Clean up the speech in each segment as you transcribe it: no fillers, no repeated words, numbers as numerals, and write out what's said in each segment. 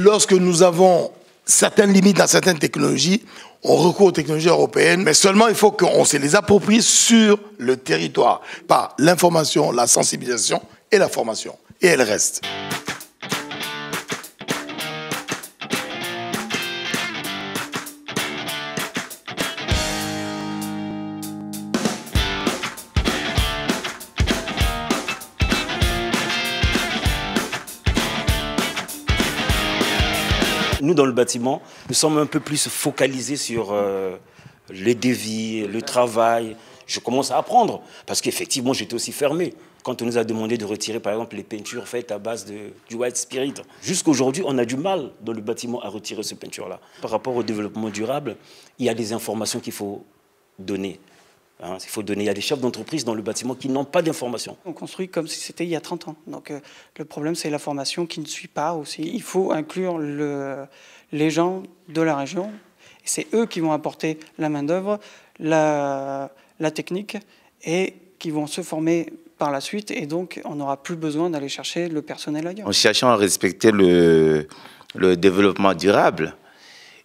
Lorsque nous avons certaines limites dans certaines technologies, on recourt aux technologies européennes, mais seulement il faut qu'on se les approprie sur le territoire, par l'information, la sensibilisation et la formation. Et elle reste. Nous, dans le bâtiment, nous sommes un peu plus focalisés sur les devis, le travail. Je commence à apprendre, parce qu'effectivement, j'étais aussi fermé. Quand on nous a demandé de retirer, par exemple, les peintures faites à base du white spirit. Jusqu'aujourd'hui, on a du mal dans le bâtiment à retirer ces peintures-là. Par rapport au développement durable, il y a des informations qu'il faut donner. Il y a des chefs d'entreprise dans le bâtiment qui n'ont pas d'informations. On construit comme si c'était il y a 30 ans. Donc le problème, c'est la formation qui ne suit pas aussi. Il faut inclure les gens de la région. C'est eux qui vont apporter la main-d'œuvre, la technique, et qui vont se former par la suite. Et donc, on n'aura plus besoin d'aller chercher le personnel ailleurs. En cherchant à respecter le développement durable,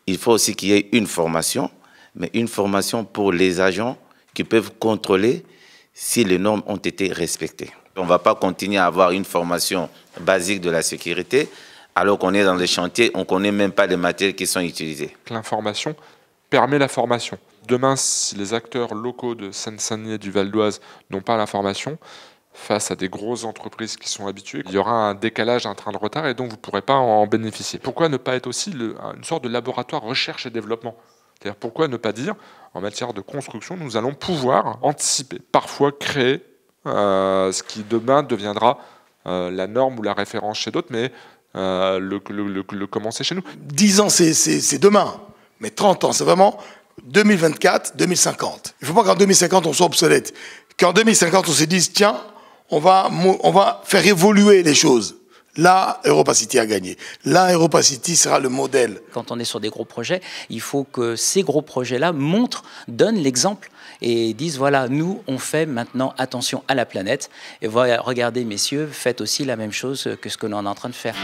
il faut aussi qu'il y ait une formation, mais une formation pour les agents qui peuvent contrôler si les normes ont été respectées. On ne va pas continuer à avoir une formation basique de la sécurité alors qu'on est dans les chantiers, on ne connaît même pas les matériels qui sont utilisés. L'information permet la formation. Demain, si les acteurs locaux de Seine-Saint-Denis et du Val d'Oise n'ont pas l'information, face à des grosses entreprises qui sont habituées, il y aura un décalage, un train de retard, et donc vous ne pourrez pas en bénéficier. Pourquoi ne pas être aussi une sorte de laboratoire recherche et développement ? C'est-à-dire, pourquoi ne pas dire, en matière de construction, nous allons pouvoir anticiper, parfois créer ce qui demain deviendra la norme ou la référence chez d'autres, mais le commencer chez nous. 10 ans, c'est demain, mais 30 ans, c'est vraiment 2024, 2050. Il ne faut pas qu'en 2050, on soit obsolète. Qu'en 2050, on se dise, tiens, on va faire évoluer les choses. Là, EuropaCity a gagné. Là, EuropaCity sera le modèle. Quand on est sur des gros projets, il faut que ces gros projets-là donnent l'exemple et disent, voilà, nous, on fait maintenant attention à la planète. Et voilà, regardez, messieurs, faites aussi la même chose que ce que l'on est en train de faire.